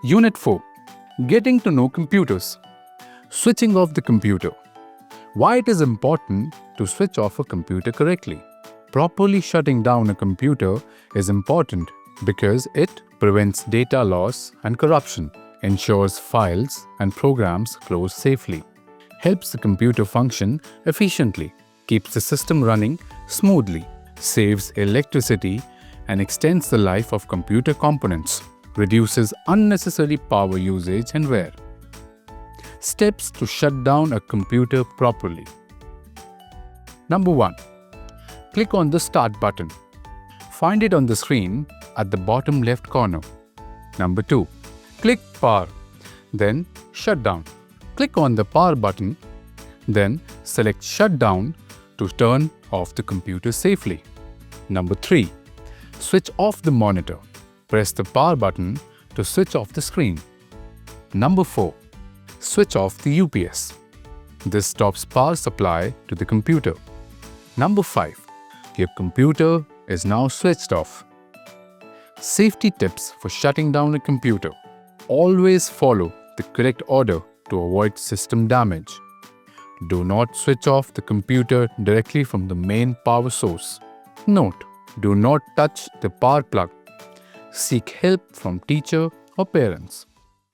Unit 4. Getting to know computers. Switching off the computer. Why it is important to switch off a computer correctly. Properly shutting down a computer is important because it prevents data loss and corruption, ensures files and programs close safely, helps the computer function efficiently, keeps the system running smoothly, saves electricity, and extends the life of computer components, reduces unnecessary power usage and wear. Steps to shut down a computer properly. Number 1. Click on the Start button. Find it on the screen at the bottom left corner. Number 2. Click Power. Then Shut Down. Click on the Power button. Then select Shut Down to turn off the computer safely. Number 3. Switch off the monitor. Press the Power button to switch off the screen. Number 4. Switch off the UPS. This stops power supply to the computer. Number 5. Your computer is now switched off. Safety tips for shutting down a computer. Always follow the correct order to avoid system damage. Do not switch off the computer directly from the main power source. Note: do not touch the power plug. Seek help from teacher or parents.